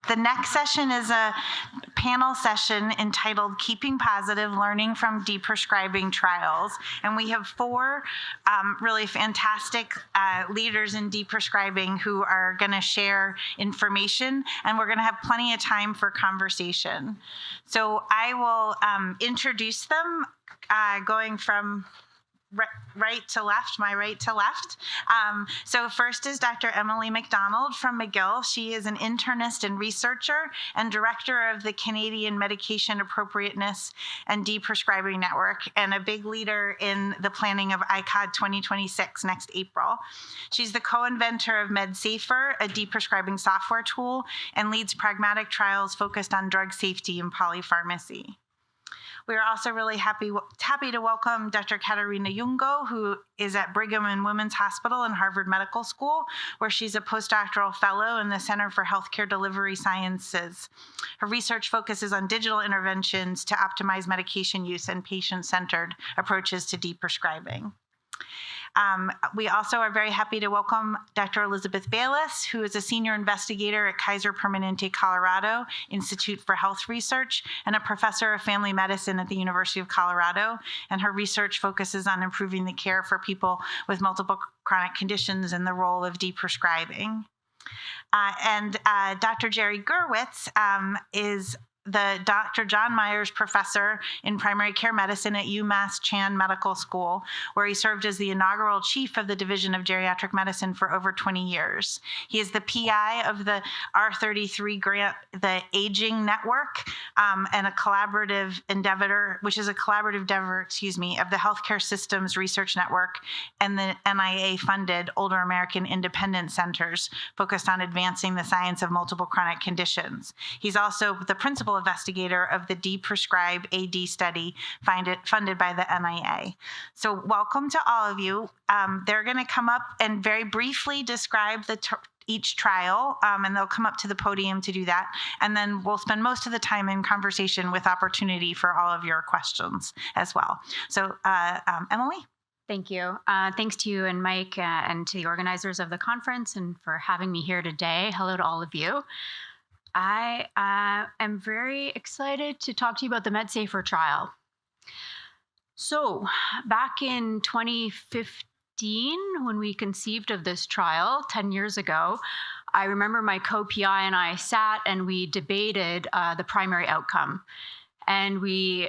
The next session is a panel session entitled Keeping Positive, Learning from Deprescribing Trials. And we have four really fantastic leaders in deprescribing who are going to share information, and we're going to have plenty of time for conversation. So I will introduce them going from right to left, my right to left. So first is Dr. Emily McDonald from McGill. She is an internist and researcher and director of the Canadian Medication Appropriateness and Deprescribing Network, and a big leader in the planning of ICOD 2026 next April. She's the co-inventor of MedSafer, a deprescribing software tool, and leads pragmatic trials focused on drug safety and polypharmacy. We are also really happy to welcome Dr. Katarina Jungo, who is at Brigham and Women's Hospital and Harvard Medical School, where she's a postdoctoral fellow in the Center for Healthcare Delivery Sciences. Her research focuses on digital interventions to optimize medication use and patient-centered approaches to deprescribing. We also are very happy to welcome Dr. Elizabeth Bayless, who is a senior investigator at Kaiser Permanente, Colorado Institute for Health Research and a professor of family medicine at the University of Colorado. And her research focuses on improving the care for people with multiple chronic conditions and the role of deprescribing. And Dr. Jerry Gurwitz is the Dr. John Myers Professor in Primary Care Medicine at UMass Chan Medical School, where he served as the inaugural chief of the Division of Geriatric Medicine for over 20 years. He is the PI of the R33 grant, the Aging Network, and a collaborative endeavor, which is a collaborative endeavor, of the Healthcare Systems Research Network and the NIA-funded Older American Independent Centers focused on advancing the science of multiple chronic conditions. He's also the principal investigator of the Deprescribe AD study funded by the NIA. So welcome to all of you. They're going to come up and very briefly describe each trial, and they'll come up to the podium to do that. And then we'll spend most of the time in conversation with opportunity for all of your questions as well. So Emily? Thank you. Thanks to you and Mike and to the organizers of the conference and for having me here today. Hello to all of you. I am very excited to talk to you about the MedSafer trial. So back in 2015, when we conceived of this trial 10 years ago, I remember my co-PI and I sat and we debated the primary outcome. And we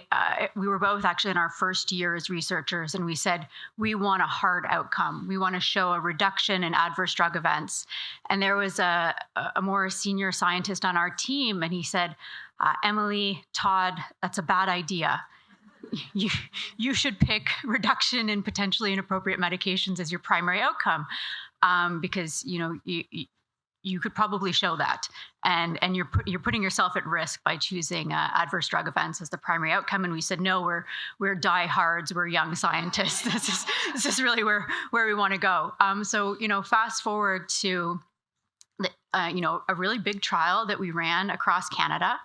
were both actually in our first year as researchers, and we said, we want a hard outcome. We want to show a reduction in adverse drug events. And there was a more senior scientist on our team, and he said, Emily, Todd, that's a bad idea. You should pick reduction in potentially inappropriate medications as your primary outcome, because you could probably show that, and you're putting yourself at risk by choosing adverse drug events as the primary outcome. And we said, no, we're diehards, we're young scientists. This is really where we want to go. So fast forward to a really big trial that we ran across Canada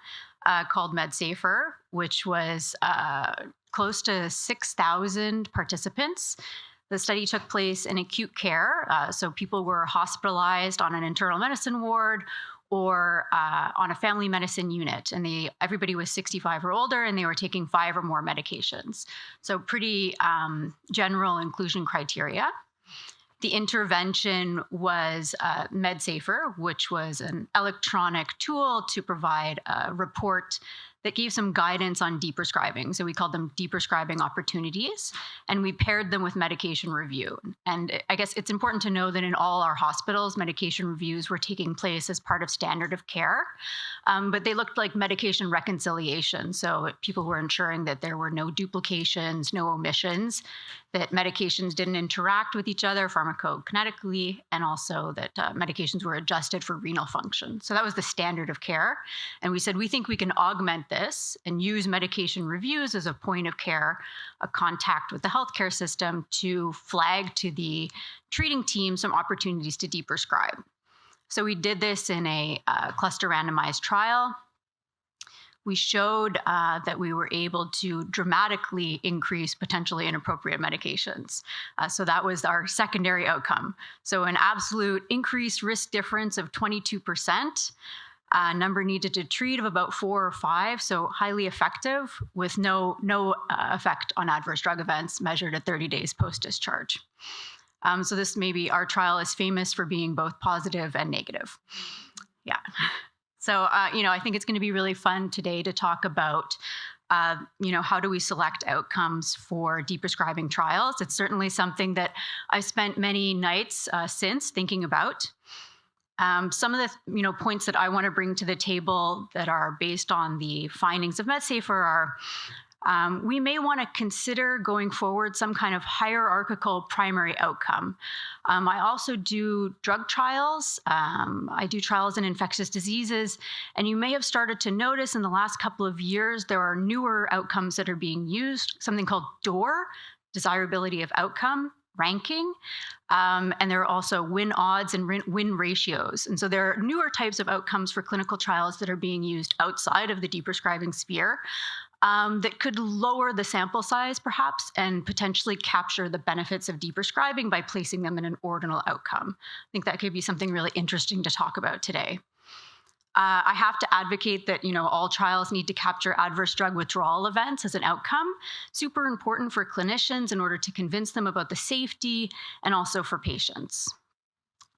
called MedSafer, which was close to 6,000 participants. The study took place in acute care, so people were hospitalized on an internal medicine ward or on a family medicine unit, and everybody was 65 or older, and they were taking 5 or more medications. So pretty general inclusion criteria. The intervention was MedSafer, which was an electronic tool to provide a report that gave some guidance on deprescribing. So we called them deprescribing opportunities, and we paired them with medication review. And I guess it's important to know that in all our hospitals, medication reviews were taking place as part of standard of care, but they looked like medication reconciliation. So people were ensuring that there were no duplications, no omissions, that medications didn't interact with each other pharmacokinetically, and also that medications were adjusted for renal function. So that was the standard of care. And we said, we think we can augment this and use medication reviews as a point of care, a contact with the healthcare system to flag to the treating team some opportunities to deprescribe. So we did this in a cluster randomized trial. We showed that we were able to dramatically increase potentially inappropriate medications. So that was our secondary outcome. So an absolute increased risk difference of 22%. number needed to treat of about 4 or 5, so highly effective with no effect on adverse drug events measured at 30 days post-discharge. So this maybe our trial is famous for being both positive and negative. Yeah. So, I think it's going to be really fun today to talk about, how do we select outcomes for deprescribing trials? It's certainly something that I've spent many nights since thinking about. Some of the points that I want to bring to the table that are based on the findings of MedSafer are we may want to consider going forward some kind of hierarchical primary outcome. I also do drug trials. I do trials in infectious diseases. And you may have started to notice in the last couple of years, there are newer outcomes that are being used, something called DOR, desirability of outcome ranking. And there are also win odds and win ratios. And so there are newer types of outcomes for clinical trials that are being used outside of the deprescribing sphere. That could lower the sample size, perhaps, and potentially capture the benefits of deprescribing by placing them in an ordinal outcome. I think that could be something really interesting to talk about today. I have to advocate that all trials need to capture adverse drug withdrawal events as an outcome. Super important for clinicians in order to convince them about the safety and also for patients.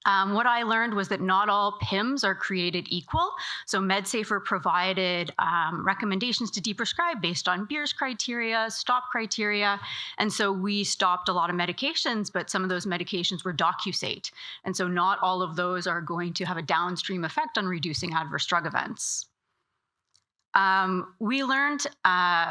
What I learned was that not all PIMs are created equal. So MedSafer provided recommendations to deprescribe based on Beers criteria, stop criteria. And so we stopped a lot of medications, but some of those medications were docusate. And so not all of those are going to have a downstream effect on reducing adverse drug events. We learned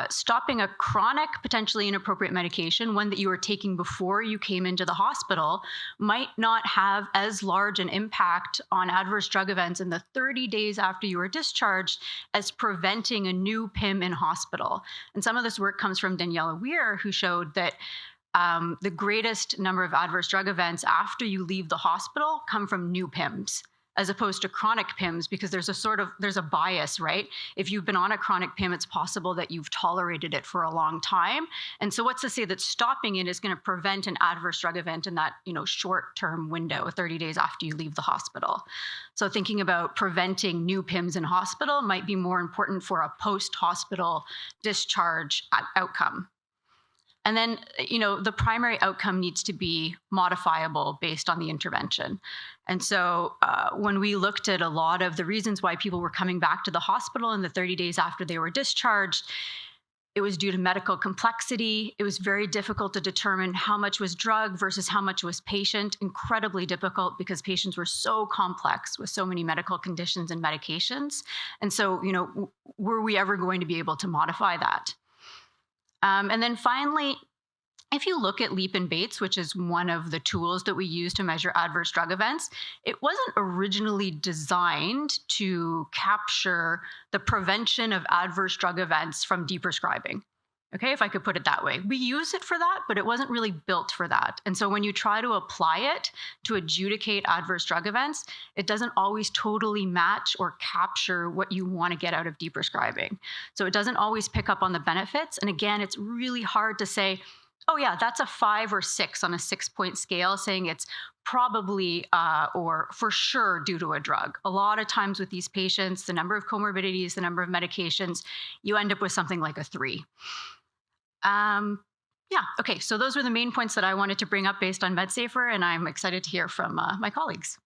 stopping a chronic, potentially inappropriate medication, one that you were taking before you came into the hospital, might not have as large an impact on adverse drug events in the 30 days after you were discharged as preventing a new PIM in hospital. And some of this work comes from Daniela Weir, who showed that the greatest number of adverse drug events after you leave the hospital come from new PIMs, as opposed to chronic PIMs, because there's a bias, right? If you've been on a chronic PIM, it's possible that you've tolerated it for a long time. And so what's to say that stopping it is going to prevent an adverse drug event in that, short-term window, 30 days after you leave the hospital? So thinking about preventing new PIMs in hospital might be more important for a post-hospital discharge outcome. And then, the primary outcome needs to be modifiable based on the intervention. And so when we looked at a lot of the reasons why people were coming back to the hospital in the 30 days after they were discharged, it was due to medical complexity. It was very difficult to determine how much was drug versus how much was patient. Incredibly difficult because patients were so complex with so many medical conditions and medications. And so, were we ever going to be able to modify that? And then finally, if you look at Leap and Bates, which is one of the tools that we use to measure adverse drug events, it wasn't originally designed to capture the prevention of adverse drug events from deprescribing. Okay, if I could put it that way. We use it for that, but it wasn't really built for that. And so when you try to apply it to adjudicate adverse drug events, it doesn't always totally match or capture what you want to get out of deprescribing. So it doesn't always pick up on the benefits. And again, it's really hard to say, oh yeah, that's a 5 or 6 on a 6-point scale, saying it's probably or for sure due to a drug. A lot of times with these patients, the number of comorbidities, the number of medications, you end up with something like a 3. Okay, so those were the main points that I wanted to bring up based on MedSafer, and I'm excited to hear from my colleagues.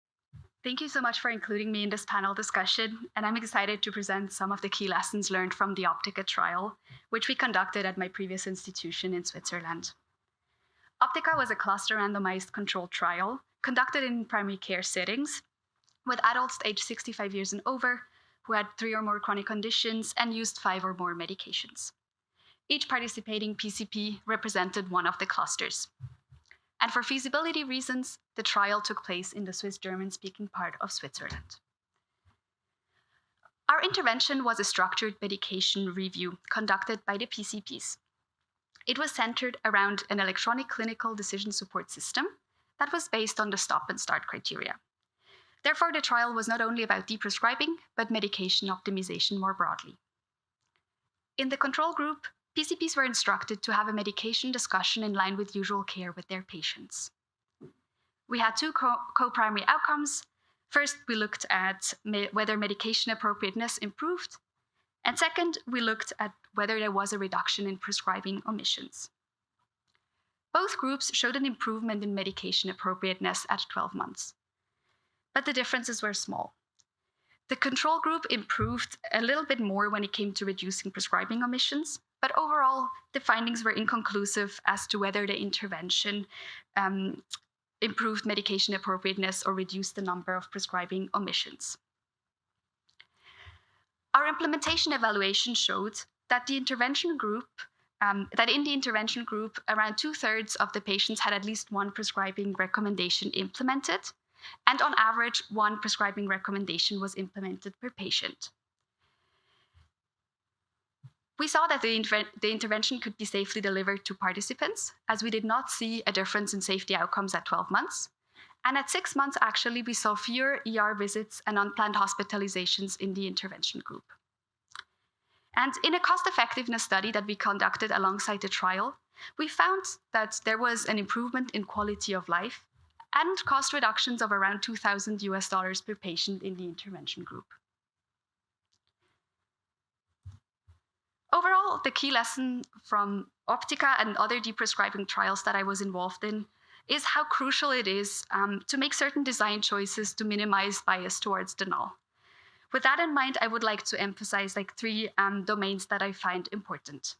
Thank you so much for including me in this panel discussion, and I'm excited to present some of the key lessons learned from the Optica trial, which we conducted at my previous institution in Switzerland. Optica was a cluster randomized controlled trial conducted in primary care settings with adults aged 65 years and over who had 3 or more chronic conditions and used 5 or more medications. Each participating PCP represented one of the clusters. And for feasibility reasons, the trial took place in the Swiss German-speaking part of Switzerland. Our intervention was a structured medication review conducted by the PCPs. It was centered around an electronic clinical decision support system that was based on the stop and start criteria. Therefore, the trial was not only about deprescribing, but medication optimization more broadly. In the control group, PCPs were instructed to have a medication discussion in line with usual care with their patients. We had 2 co-primary outcomes, First, we looked at whether medication appropriateness improved. And second, we looked at whether there was a reduction in prescribing omissions. Both groups showed an improvement in medication appropriateness at 12 months, but the differences were small. The control group improved a little bit more when it came to reducing prescribing omissions, but overall, the findings were inconclusive as to whether the intervention improved medication appropriateness or reduced the number of prescribing omissions. Our implementation evaluation showed that in the intervention group, around 2/3 of the patients had at least one prescribing recommendation implemented, and on average, one prescribing recommendation was implemented per patient. We saw that the intervention could be safely delivered to participants, as we did not see a difference in safety outcomes at 12 months. And at 6 months, actually, we saw fewer ER visits and unplanned hospitalizations in the intervention group. And in a cost-effectiveness study that we conducted alongside the trial, we found that there was an improvement in quality of life and cost reductions of around $2,000 per patient in the intervention group. Overall, the key lesson from Optica and other deprescribing trials that I was involved in is how crucial it is to make certain design choices to minimize bias towards the null. With that in mind, I would like to emphasize 3 domains that I find important.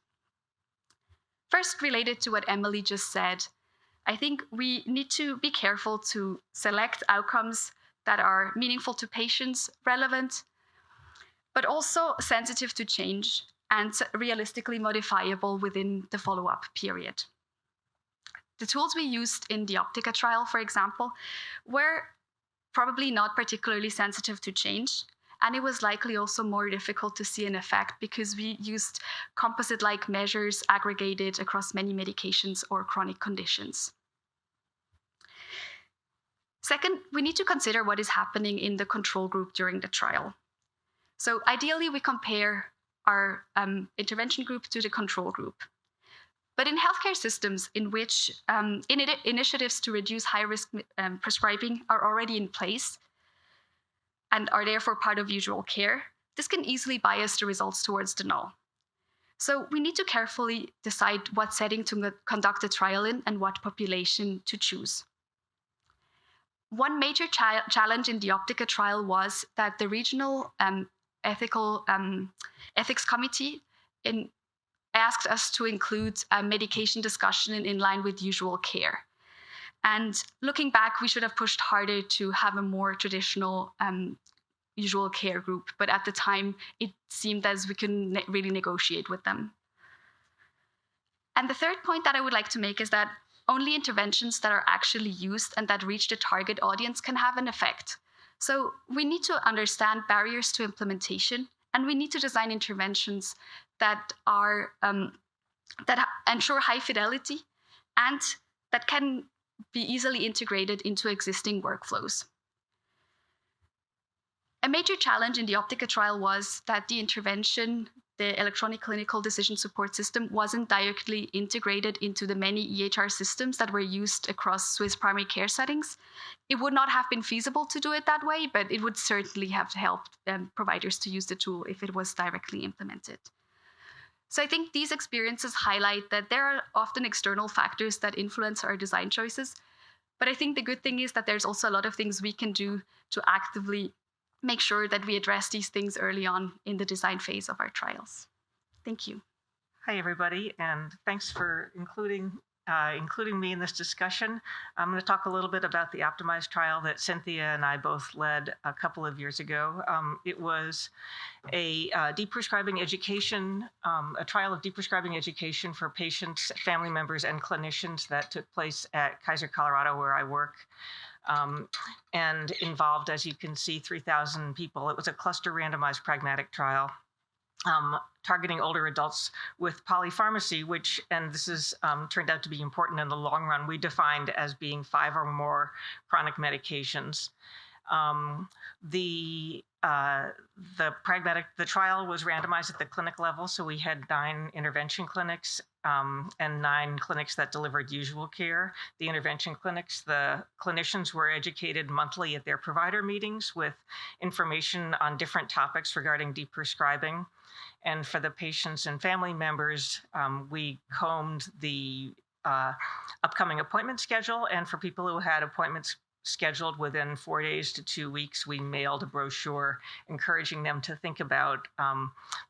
First, related to what Emily just said, I think we need to be careful to select outcomes that are meaningful to patients, relevant, but also sensitive to change and realistically modifiable within the follow-up period. The tools we used in the Optica trial, for example, were probably not particularly sensitive to change, and it was likely also more difficult to see an effect because we used composite-like measures aggregated across many medications or chronic conditions. Second, we need to consider what is happening in the control group during the trial. So ideally, we compare our intervention group to the control group. But in healthcare systems in which initiatives to reduce high-risk prescribing are already in place and are therefore part of usual care, this can easily bias the results towards the null. So we need to carefully decide what setting to conduct a trial in and what population to choose. One major challenge in the Optica trial was that the regional ethics committee asked us to include a medication discussion in line with usual care. And looking back, we should have pushed harder to have a more traditional usual care group, but at the time, it seemed as we couldn't really negotiate with them. And the third point that I would like to make is that only interventions that are actually used and that reach the target audience can have an effect. So we need to understand barriers to implementation, and we need to design interventions that are that ensure high fidelity and that can be easily integrated into existing workflows. A major challenge in the Optica trial was that the intervention, the electronic clinical decision support system, wasn't directly integrated into the many EHR systems that were used across Swiss primary care settings. It would not have been feasible to do it that way, but it would certainly have helped providers to use the tool if it was directly implemented. So I think these experiences highlight that there are often external factors that influence our design choices, but I think the good thing is that there's also a lot of things we can do to actively make sure that we address these things early on in the design phase of our trials. Thank you. Hi, everybody, and thanks for including me in this discussion. I'm going to talk a little bit about the optimized trial that Cynthia and I both led a couple of years ago. It was a deprescribing education, a trial of deprescribing education for patients, family members, and clinicians that took place at Kaiser, Colorado, where I work. And involved, as you can see, 3,000 people. It was a cluster randomized pragmatic trial targeting older adults with polypharmacy, which, and this is turned out to be important in the long run, we defined as being 5 or more chronic medications. The trial was randomized at the clinic level, so we had 9 intervention clinics and 9 clinics that delivered usual care. The intervention clinics, the clinicians were educated monthly at their provider meetings with information on different topics regarding deprescribing. And for the patients and family members, we combed the upcoming appointment schedule. And for people who had appointments scheduled within 4 days to 2 weeks, we mailed a brochure encouraging them to think about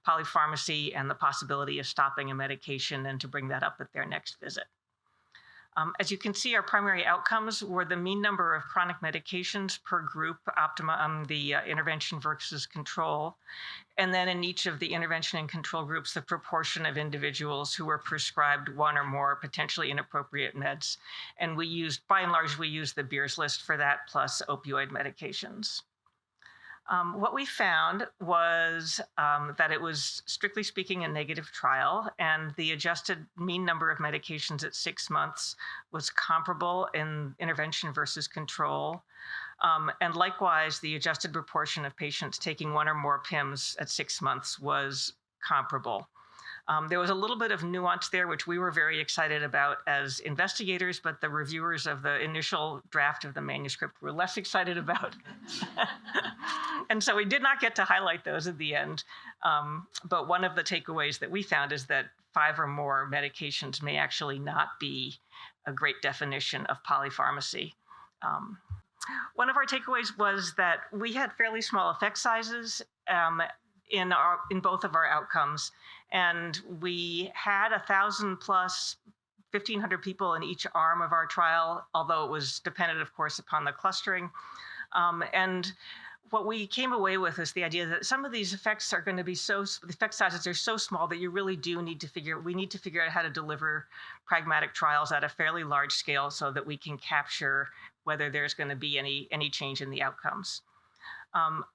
polypharmacy and the possibility of stopping a medication and to bring that up at their next visit. As you can see, our primary outcomes were the mean number of chronic medications per group, the intervention versus control. And then in each of the intervention and control groups, the proportion of individuals who were prescribed 1 or more potentially inappropriate meds. And we used, by and large, we used the Beers list for that, plus opioid medications. What we found was that it was, strictly speaking, a negative trial, and the adjusted mean number of medications at 6 months was comparable in intervention versus control. And likewise, the adjusted proportion of patients taking 1 or more PIMs at 6 months was comparable. There was a little bit of nuance there, which we were very excited about as investigators, but the reviewers of the initial draft of the manuscript were less excited about. And so we did not get to highlight those at the end. But one of the takeaways that we found is that 5 or more medications may actually not be a great definition of polypharmacy. One of our takeaways was that we had fairly small effect sizes in both of our outcomes, and we had 1,000 plus 1,500 people in each arm of our trial, although it was dependent, of course, upon the clustering. And what we came away with is the idea that some of these effects are going to be the effect sizes are so small that you really do need to we need to figure out how to deliver pragmatic trials at a fairly large scale so that we can capture whether there's going to be any change in the outcomes.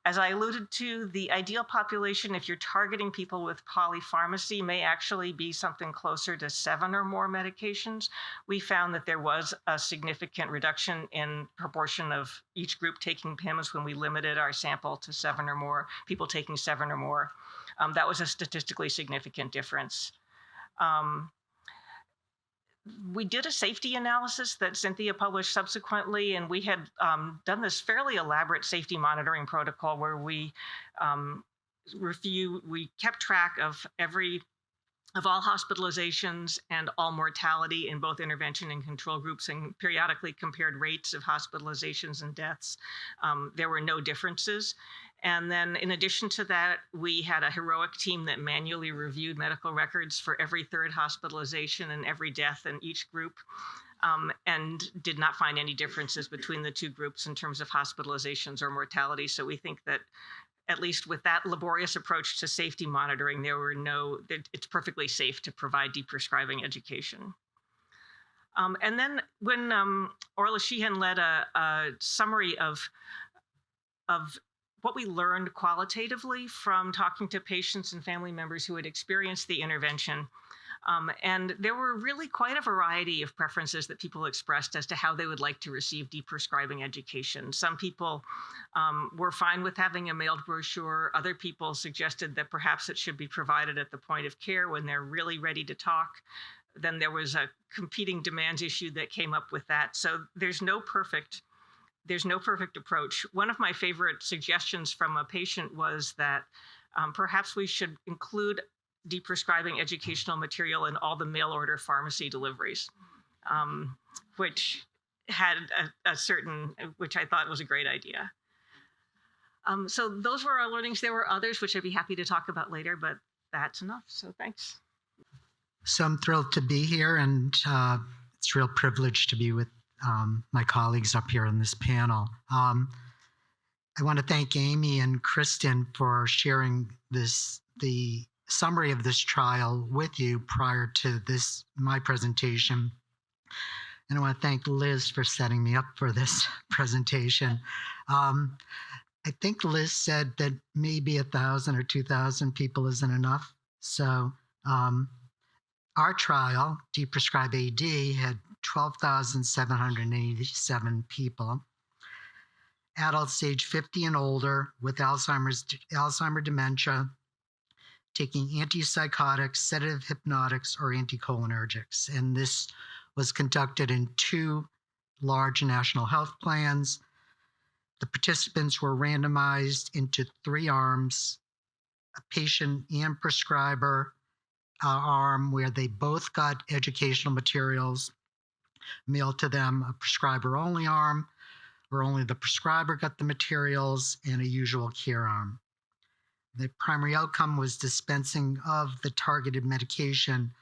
As I alluded to, the ideal population, if you're targeting people with polypharmacy, may actually be something closer to 7 or more medications. We found that there was a significant reduction in proportion of each group taking PIMs when we limited our sample to 7 or more, people taking 7 or more. That was a statistically significant difference. We did a safety analysis that Cynthia published subsequently, and we had done this fairly elaborate safety monitoring protocol where we kept track of all hospitalizations and all mortality in both intervention and control groups, and periodically compared rates of hospitalizations and deaths. There were no differences. And then in addition to that, we had a heroic team that manually reviewed medical records for every 3rd hospitalization and every death in each group, and did not find any differences between the 2 groups in terms of hospitalizations or mortality. So we think that at least with that laborious approach to safety monitoring, it's perfectly safe to provide deprescribing education. And then when Orla Sheehan led a summary of what we learned qualitatively from talking to patients and family members who had experienced the intervention. And there were really quite a variety of preferences that people expressed as to how they would like to receive deprescribing education. Some people were fine with having a mailed brochure. Other people suggested that perhaps it should be provided at the point of care when they're really ready to talk. Then there was a competing demands issue that came up with that. So there's no perfect approach. One of my favorite suggestions from a patient was that perhaps we should include deprescribing educational material in all the mail order pharmacy deliveries, which had which I thought was a great idea. So those were our learnings. There were others, which I'd be happy to talk about later, but that's enough. So thanks. So I'm thrilled to be here, and it's a real privilege to be with my colleagues up here on this panel. I want to thank Amy and Kristen for sharing the summary of this trial with you prior to my presentation. And I want to thank Liz for setting me up for this presentation. I think Liz said that maybe 1,000 or 2,000 people isn't enough. So our trial, Deprescribe AD, had 12,787 people. adults age 50 and older with Alzheimer's dementia taking antipsychotics, sedative hypnotics, or anticholinergics. And this was conducted in 2 large national health plans. The participants were randomized into 3 arms, a patient and prescriber arm where they both got educational materials mailed to them, a prescriber-only arm where only the prescriber got the materials, and a usual care arm. The primary outcome was dispensing of the targeted medication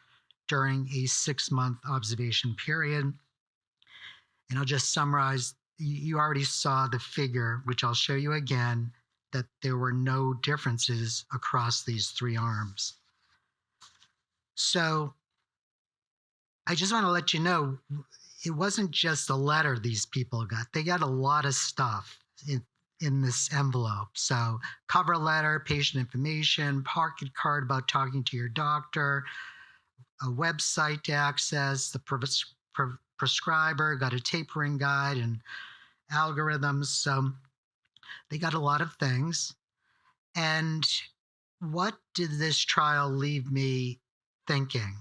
during a 6-month observation period. And I'll just summarize. You already saw the figure, which I'll show you again, that there were no differences across these 3 arms. So I just want to let you know, it wasn't just a letter these people got. They got a lot of stuff in this envelope. So cover letter, patient information, pocket card about talking to your doctor, a website to access, the prescriber got a tapering guide and algorithms. So they got a lot of things. And what did this trial leave me thinking?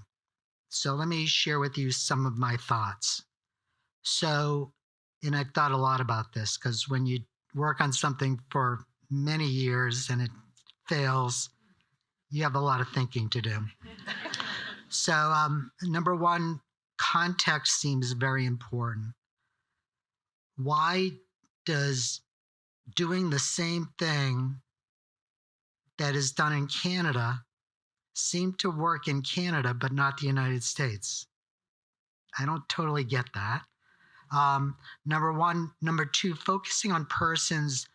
So let me share with you some of my thoughts. So, and I've thought a lot about this because when you work on something for many years and it fails, you have a lot of thinking to do. So, number one, context seems very important. Why does doing the same thing that is done in Canada seem to work in Canada but not the United States? I don't totally get that. Number one. Number two, focusing on persons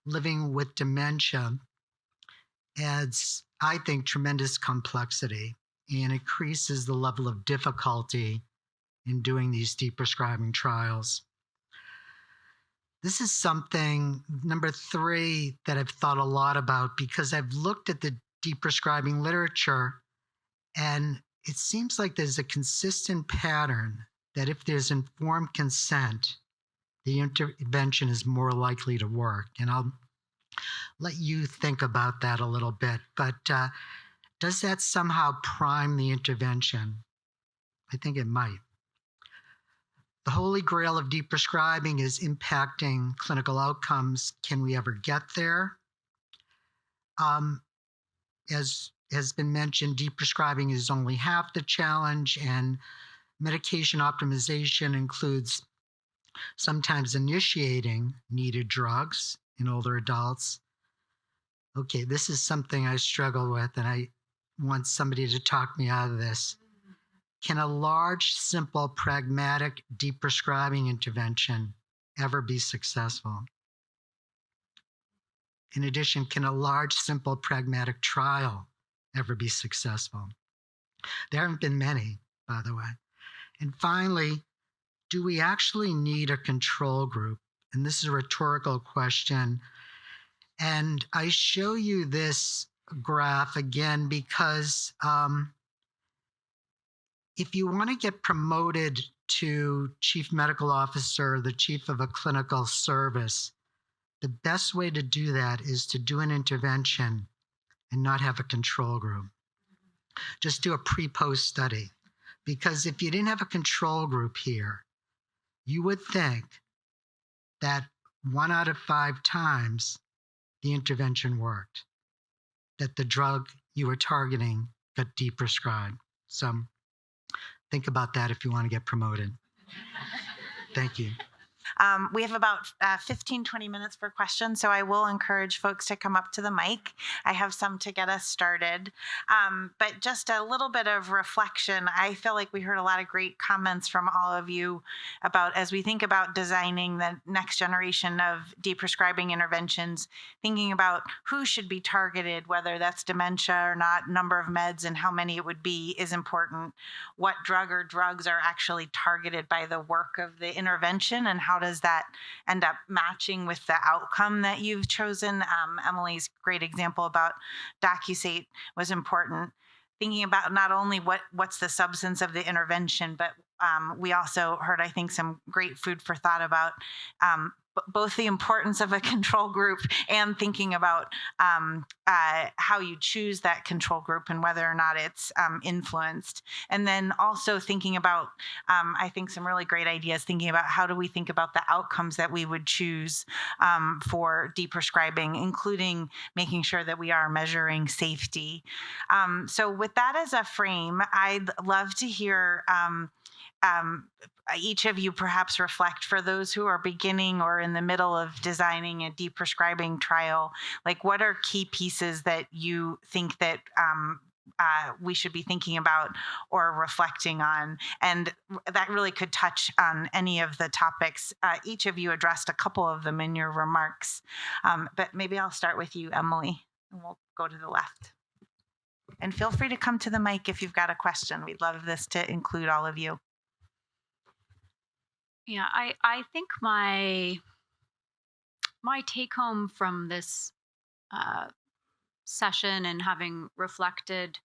living with dementia adds, I think, tremendous complexity and increases the level of difficulty in doing these deprescribing trials. This is something, number three, that I've thought a lot about because I've looked at the deprescribing literature, and it seems like there's a consistent pattern that if there's informed consent, the intervention is more likely to work. And I'll let you think about that a little bit. But does that somehow prime the intervention? I think it might. The holy grail of deprescribing is impacting clinical outcomes. Can we ever get there? As has been mentioned, deprescribing is only half the challenge, and medication optimization includes sometimes initiating needed drugs in older adults. Okay, this is something I struggle with, and I want somebody to talk me out of this. Can a large, simple, pragmatic deprescribing intervention ever be successful? In addition, can a large, simple, pragmatic trial ever be successful? There haven't been many, by the way. And finally, do we actually need a control group? And this is a rhetorical question. And I show you this graph again because if you want to get promoted to chief medical officer, the chief of a clinical service, the best way to do that is to do an intervention and not have a control group. Just do a pre-post study. Because if you didn't have a control group here, you would think that 1 out of 5 times the intervention worked, that the drug you were targeting got deprescribed. So think about that if you want to get promoted. Thank you. We have about 15, 20 minutes for questions, so I will encourage folks to come up to the mic. I have some to get us started. But just a little bit of reflection. I feel like we heard a lot of great comments from all of you about, as we think about designing the next generation of deprescribing interventions, thinking about who should be targeted, whether that's dementia or not, number of meds and how many it would be is important. What drug or drugs are actually targeted by the work of the intervention, and how does that end up matching with the outcome that you've chosen? Emily's great example about DocuSate was important. Thinking about not only what's the substance of the intervention, but we also heard, I think, some great food for thought about both the importance of a control group and thinking about how you choose that control group and whether or not it's influenced. And then also thinking about, I think, some really great ideas, thinking about how do we think about the outcomes that we would choose for deprescribing, including making sure that we are measuring safety. So with that as a frame, I'd love to hear each of you perhaps reflect, for those who are beginning or in the middle of designing a deprescribing trial, like what are key pieces that you think that we should be thinking about or reflecting on? And that really could touch on any of the topics. Each of you addressed a couple of them in your remarks, but maybe I'll start with you, Emily, and we'll go to the left. And feel free to come to the mic if you've got a question. We'd love this to include all of you. Yeah, I think my take home from this session, and having reflected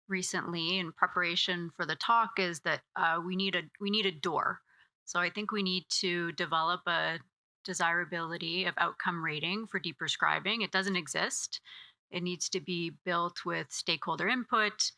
recently in preparation for the talk, is that we need a door. So I think we need to develop a desirability of outcome rating for deprescribing. It doesn't exist. It needs to be built with stakeholder input.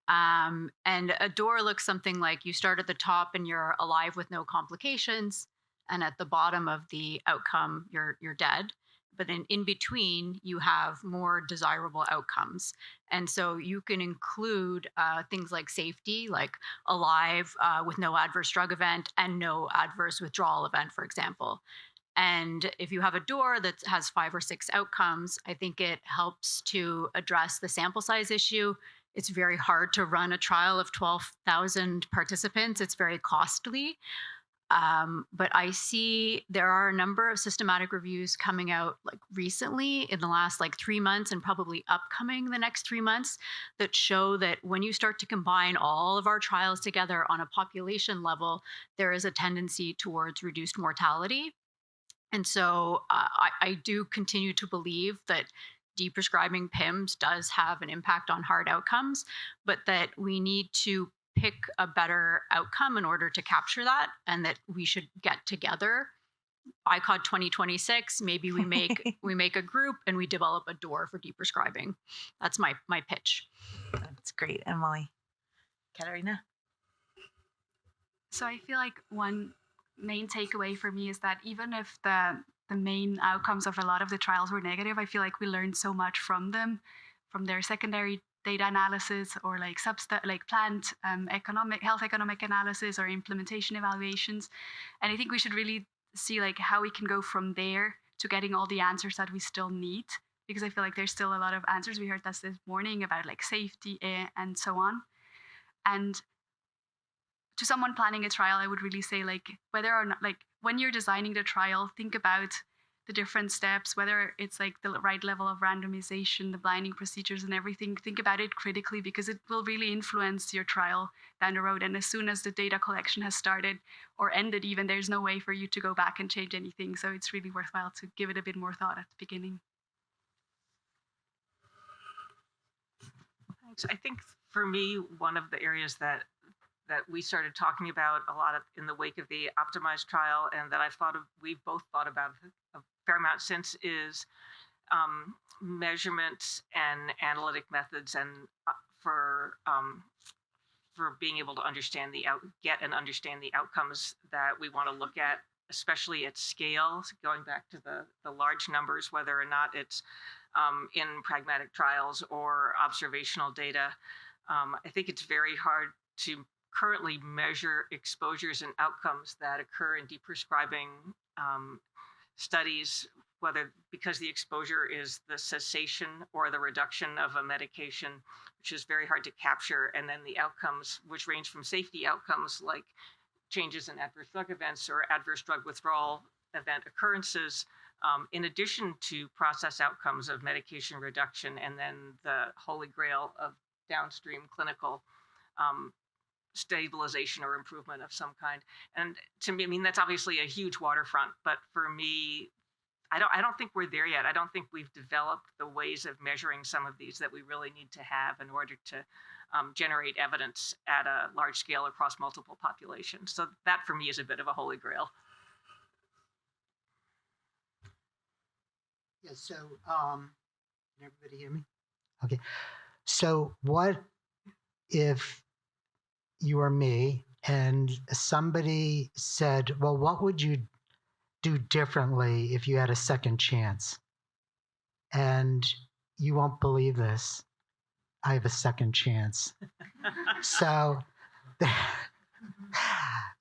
And a door looks something like, you start at the top and you're alive with no complications, and at the bottom of the outcome, you're dead. But in between, you have more desirable outcomes. And so you can include things like safety, like alive with no adverse drug event and no adverse withdrawal event, for example. And if you have a door that has 5 or 6 outcomes, I think it helps to address the sample size issue. It's very hard to run a trial of 12,000 participants. It's very costly. But I see there are a number of systematic reviews coming out like recently in the last 3 months, and probably upcoming the next 3 months, that show that when you start to combine all of our trials together on a population level, there is a tendency towards reduced mortality. And so I do continue to believe that deprescribing PIMS does have an impact on hard outcomes, but that we need to pick a better outcome in order to capture that, and that we should get together. ICOD 2026, maybe we make a group and we develop a door for deprescribing. That's my pitch. That's great, Emily. Katarina? So I feel like one main takeaway for me is that even if the main outcomes of a lot of the trials were negative, I feel like we learned so much from them, from their secondary data analysis, or like plant health economic analysis, or implementation evaluations. And I think we should really see how we can go from there to getting all the answers that we still need, because I feel like there's still a lot of answers. We heard this morning about safety and so on. And to someone planning a trial, I would really say whether or not, when you're designing the trial, think about the different steps, whether it's the right level of randomization, the blinding procedures and everything. Think about it critically, because it will really influence your trial down the road. And as soon as the data collection has started or ended even, there's no way for you to go back and change anything. So it's really worthwhile to give it a bit more thought at the beginning. Thanks. I think for me, one of the areas that we started talking about a lot in the wake of the optimized trial, and that we've both thought about a fair amount since, is measurements and analytic methods, and for being able to understand get and understand the outcomes that we want to look at, especially at scale, going back to the large numbers, whether or not it's in pragmatic trials or observational data. I think it's very hard to currently measure exposures and outcomes that occur in deprescribing studies, whether because the exposure is the cessation or the reduction of a medication, which is very hard to capture, and then the outcomes, which range from safety outcomes like changes in adverse drug events or adverse drug withdrawal event occurrences, in addition to process outcomes of medication reduction, and then the holy grail of downstream clinical stabilization or improvement of some kind. And to me, that's obviously a huge waterfront, but for me, I don't think we're there yet. I don't think we've developed the ways of measuring some of these that we really need to have in order to generate evidence at a large scale across multiple populations. So that for me is a bit of a holy grail. Yeah, so can everybody hear me? Okay. So what if you were me and somebody said, well, what would you do differently if you had a second chance? And you won't believe this. I have a second chance. So,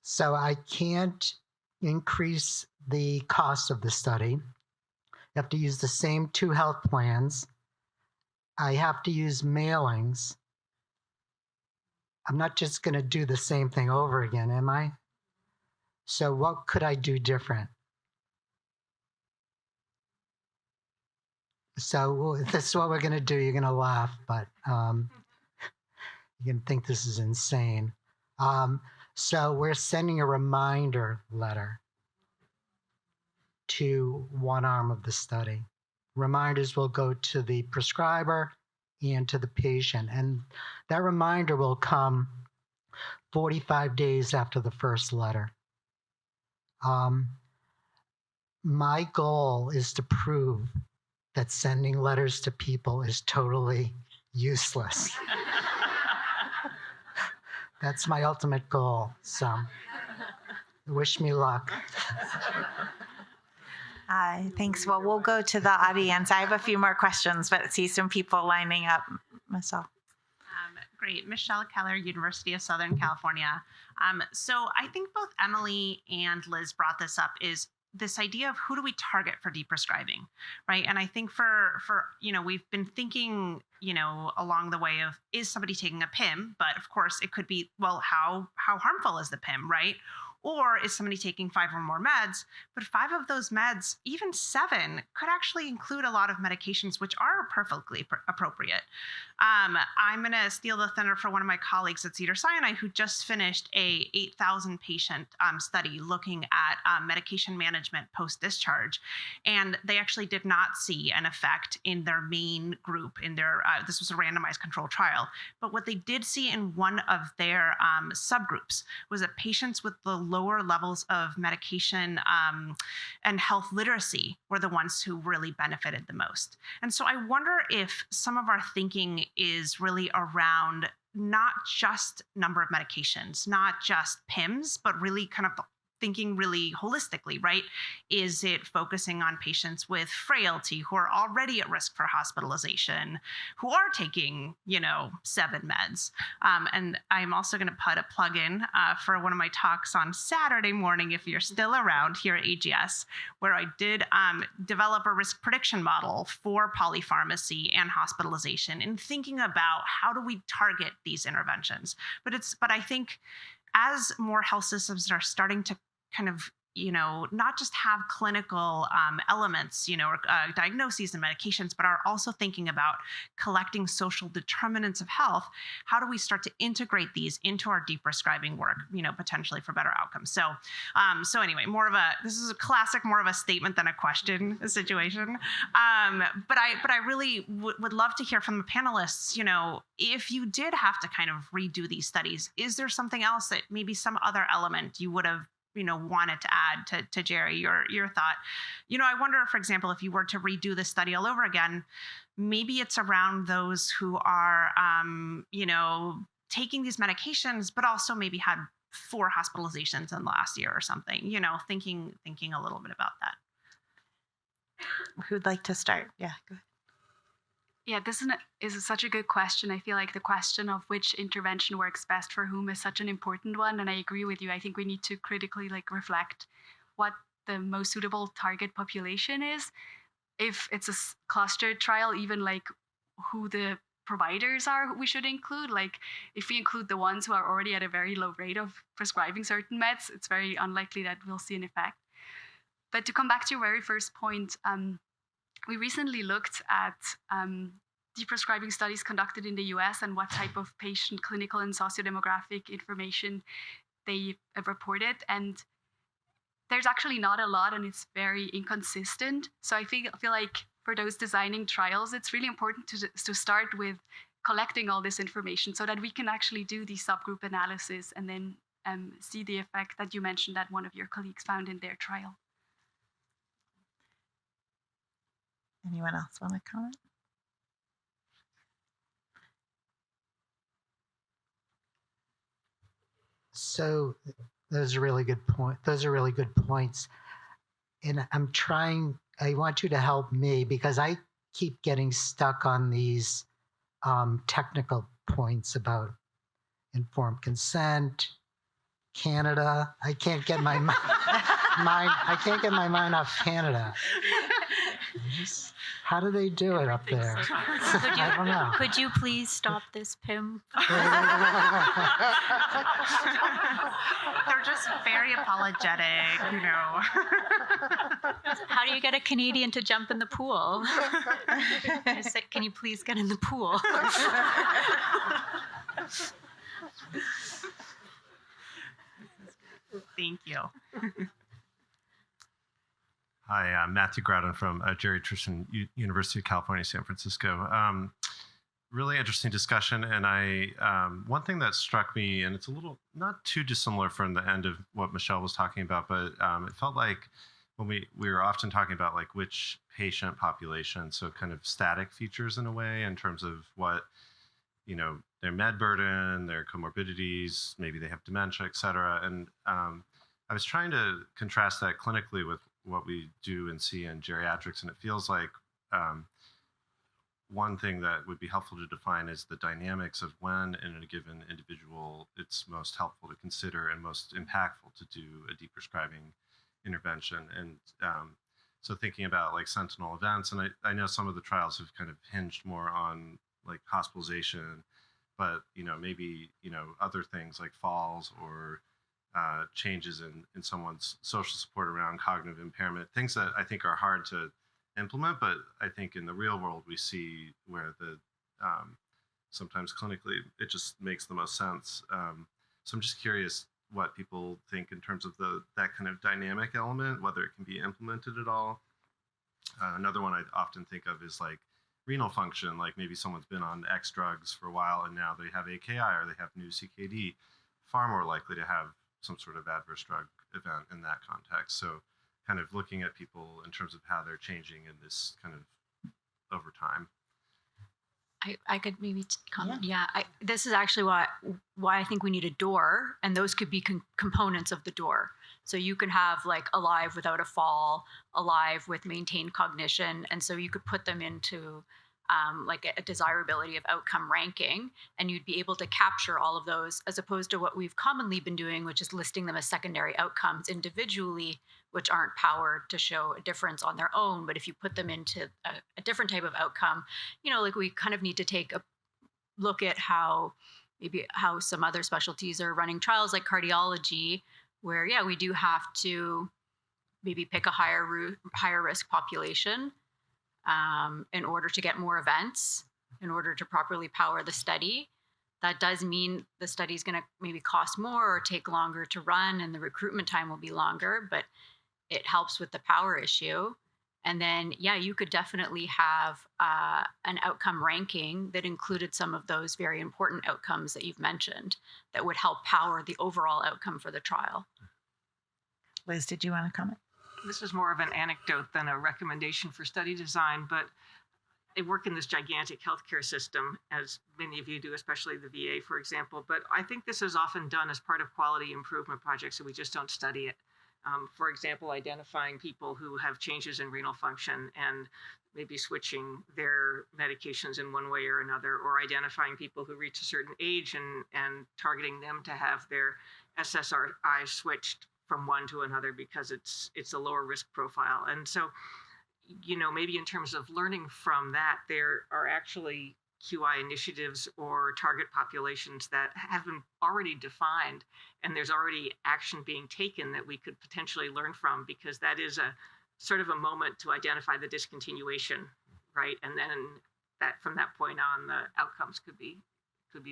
so I can't increase the cost of the study. You have to use the same 2 health plans. I have to use mailings. I'm not just going to do the same thing over again, am I? So what could I do different? So if this is what we're going to do, you're going to laugh, but you're going to think this is insane. So we're sending a reminder letter to one arm of the study. Reminders will go to the prescriber and to the patient. And that reminder will come 45 days after the first letter. My goal is to prove that sending letters to people is totally useless. That's my ultimate goal. So wish me luck. Thanks. Well, we'll go to the audience. I have a few more questions, but I see some people lining up. Myself. Great. Michelle Keller, University of Southern California. So I think both Emily and Liz brought this up, is this idea of who do we target for deprescribing, right? And I think for we've been thinking, along the way of, is somebody taking a PIM? But of course it could be, well, how harmful is the PIM, right? Or is somebody taking 5 or more meds? But 5 of those meds, even 7, could actually include a lot of medications which are perfectly appropriate. I'm going to steal the thunder for one of my colleagues at Cedars-Sinai who just finished a 8,000 patient study looking at medication management post-discharge. And they actually did not see an effect in their main group, in their, this was a randomized control trial. But what they did see in one of their subgroups was that patients with the lower levels of medication and health literacy were the ones who really benefited the most. And so I wonder if some of our thinking is really around not just number of medications, not just PIMs, but really kind of thinking really holistically, right? Is it focusing on patients with frailty who are already at risk for hospitalization, who are taking, 7 meds? And I'm also going to put a plug in for one of my talks on Saturday morning, if you're still around here at AGS, where I did develop a risk prediction model for polypharmacy and hospitalization and thinking about how do we target these interventions. But I think as more health systems are starting to kind of, not just have clinical elements, or diagnoses and medications, but are also thinking about collecting social determinants of health. How do we start to integrate these into our deprescribing work, potentially for better outcomes? So, anyway, this is a classic, more of a statement than a question situation. But I really would love to hear from the panelists, if you did have to kind of redo these studies, is there something else that maybe some other element you would have wanted to add to Jerry, your thought? I wonder, for example, if you were to redo the study all over again, maybe it's around those who are, taking these medications, but also maybe had 4 hospitalizations in the last year or something, thinking a little bit about that. Who'd like to start? Yeah, go ahead. Yeah, this is such a good question. I feel like the question of which intervention works best for whom is such an important one. And I agree with you. I think we need to critically reflect what the most suitable target population is. If it's a clustered trial, even who the providers are who we should include. If we include the ones who are already at a very low rate of prescribing certain meds, it's very unlikely that we'll see an effect. But to come back to your very first point, we recently looked at deprescribing studies conducted in the US and what type of patient clinical and sociodemographic information they have reported. And there's actually not a lot, and it's very inconsistent. So I feel like for those designing trials, it's really important to start with collecting all this information so that we can actually do the subgroup analysis and then see the effect that you mentioned that one of your colleagues found in their trial. Anyone else want to comment? So those are really good points. And I want you to help me because I keep getting stuck on these technical points about informed consent, Canada. I can't get my mind off Canada. How do they do it up there? I don't know. Could you please stop this, Pim? They're just very apologetic, you know. How do you get a Canadian to jump in the pool? You say, can you please get in the pool? Thank you. Hi, I'm Matthew Groudon from Geriatrician University of California, San Francisco. Really interesting discussion, and one thing that struck me, and it's a little not too dissimilar from the end of what Michelle was talking about, but it felt like when we were often talking about like which patient population, so kind of static features in a way in terms of what, you know, their med burden, their comorbidities, maybe they have dementia, et cetera. And I was trying to contrast that clinically with what we do and see in geriatrics, and it feels like one thing that would be helpful to define is the dynamics of when in a given individual it's most helpful to consider and most impactful to do a deprescribing intervention. And so thinking about like sentinel events, and I know some of the trials have kind of hinged more on like hospitalization, but you know, maybe, you know, other things like falls or changes in someone's social support around cognitive impairment, things that I think are hard to implement, but I think in the real world we see where the sometimes clinically it just makes the most sense. So I'm just curious what people think in terms of that kind of dynamic element, whether it can be implemented at all. Another one I often think of is like renal function, like maybe someone's been on X drugs for a while and now they have AKI or they have new CKD, far more likely to have some sort of adverse drug event in that context. So kind of looking at people in terms of how they're changing in this kind of over time. I could maybe comment. Yeah, this is actually why I think we need a door, and those could be components of the door. So you could have like alive without a fall, alive with maintained cognition, and so you could put them into like a desirability of outcome ranking, and you'd be able to capture all of those as opposed to what we've commonly been doing, which is listing them as secondary outcomes individually, which aren't powered to show a difference on their own. But if you put them into a different type of outcome, you know, like we kind of need to take a look at how some other specialties are running trials like cardiology, where, yeah, we do have to maybe pick a higher risk population in order to get more events, in order to properly power the study. That does mean the study is going to maybe cost more or take longer to run, and the recruitment time will be longer, but it helps with the power issue. And then, yeah, you could definitely have an outcome ranking that included some of those very important outcomes that you've mentioned that would help power the overall outcome for the trial. Liz, did you want to comment? This is more of an anecdote than a recommendation for study design, but I work in this gigantic healthcare system, as many of you do, especially the VA, for example. But I think this is often done as part of quality improvement projects, so we just don't study it. For example, identifying people who have changes in renal function and maybe switching their medications in one way or another, or identifying people who reach a certain age and targeting them to have their SSRI switched from one to another because it's a lower risk profile. And so, you know, maybe in terms of learning from that, there are actually QI initiatives or target populations that have been already defined, and there's already action being taken that we could potentially learn from, because that is a sort of a moment to identify the discontinuation, right? And then that from that point on, the outcomes could be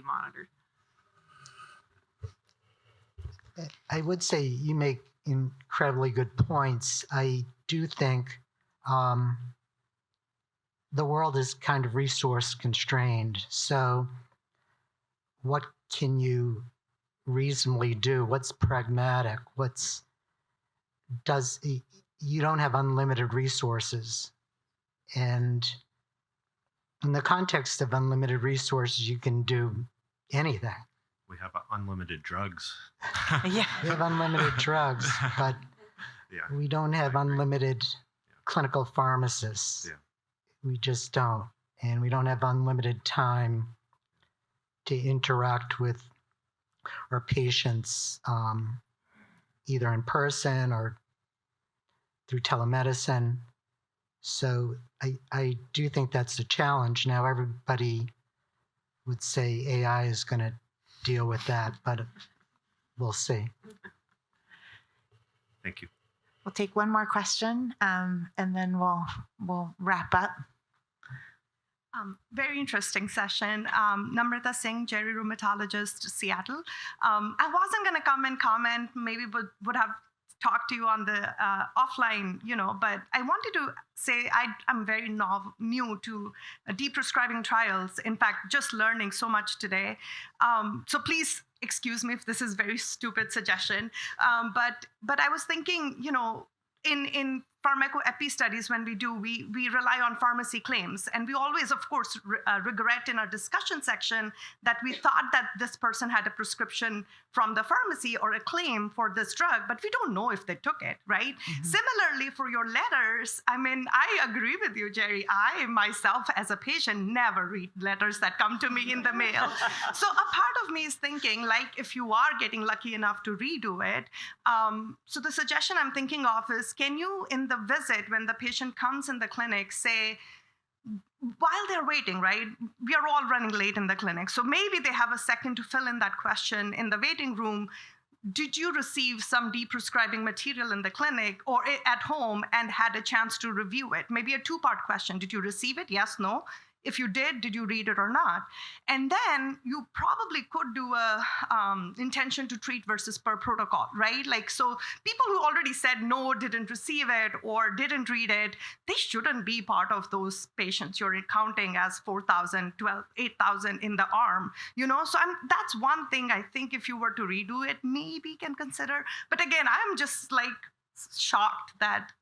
monitored. I would say you make incredibly good points. I do think the world is kind of resource constrained. So what can you reasonably do? What's pragmatic? You don't have unlimited resources. And in the context of unlimited resources, you can do anything. We have unlimited drugs. Yeah. We have unlimited drugs, but Yeah. we don't have unlimited clinical pharmacists. Yeah. We just don't. And we don't have unlimited time to interact with our patients, either in person or through telemedicine. So I do think that's a challenge. Now, everybody would say AI is going to deal with that, but we'll see. Thank you. We'll take one more question, and then we'll wrap up. Very interesting session. Namrata Singh, Jerry Rheumatologist, Seattle. I wasn't going to come and comment, maybe would have talked to you on the offline, but I wanted to say I'm very new to deprescribing trials. In fact, just learning so much today. So please excuse me if this is very stupid suggestion, but I was thinking, in pharmacoepi studies, when we rely on pharmacy claims, and we always, of course, regret in our discussion section that we thought that this person had a prescription from the pharmacy or a claim for this drug, but we don't know if they took it, right? Mm-hmm. Similarly, for your letters, I agree with you, Jerry. I myself, as a patient, never read letters that come to me in the mail. So a part of me is thinking, like, if you are getting lucky enough to redo it, so the suggestion I'm thinking of is, can you, in the visit, when the patient comes in the clinic, say, while they're waiting, right? We are all running late in the clinic. So maybe they have a second to fill in that question in the waiting room. Did you receive some deprescribing material in the clinic or at home and had a chance to review it? Maybe a two-part question. Did you receive it? Yes, no. If you did you read it or not? And then you probably could do a intention to treat versus per protocol, right? Like, so people who already said no, didn't receive it, or didn't read it, they shouldn't be part of those patients you're counting as 4,000, 12, 8,000 in the arm, So that's one thing I think if you were to redo it, maybe can consider. But again, I'm just like shocked that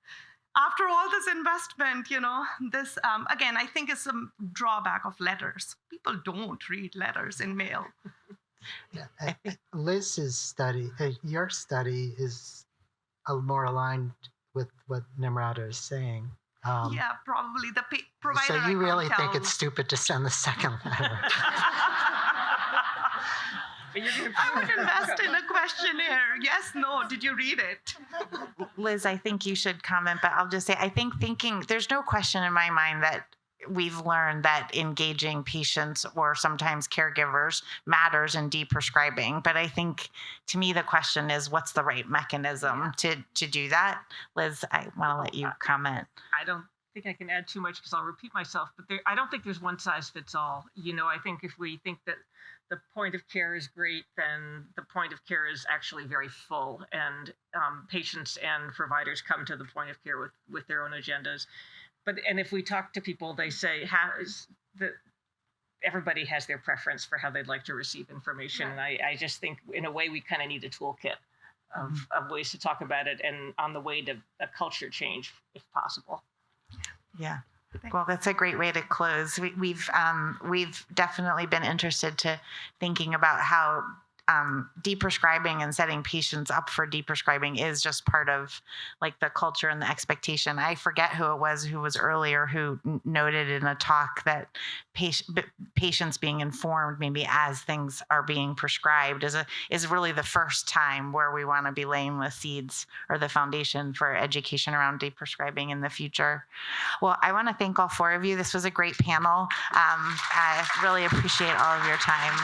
after all this investment, this, again, I think is some drawback of letters. People don't read letters in mail. Yeah, Liz's study, your study is more aligned with what Nimrata is saying. Yeah, probably. The provider. So you really think it's stupid to send the second letter? I would invest in a questionnaire. Yes, no, did you read it? Liz, I think you should comment, but I'll just say, I think there's no question in my mind that we've learned that engaging patients or sometimes caregivers matters in deprescribing. But I think, to me, the question is, what's the right mechanism to do that? Liz, I want to let you comment. I don't think I can add too much because I'll repeat myself, but I don't think there's one size fits all. I think if we think that the point of care is great, then the point of care is actually very full, and patients and providers come to the point of care with their own agendas. And if we talk to people, they say that everybody has their preference for how they'd like to receive information. Right. And I just think, in a way, we kind of need a toolkit of ways to talk about it, and on the way to a culture change, if possible. Yeah. Well, that's a great way to close. We've definitely been interested to thinking about how deprescribing and setting patients up for deprescribing is just part of like the culture and the expectation. I forget who it was who was earlier who noted in a talk that patients being informed maybe as things are being prescribed is really the first time where we want to be laying the seeds or the foundation for education around deprescribing in the future. Well, I want to thank all four of you. This was a great panel. I really appreciate all of your time.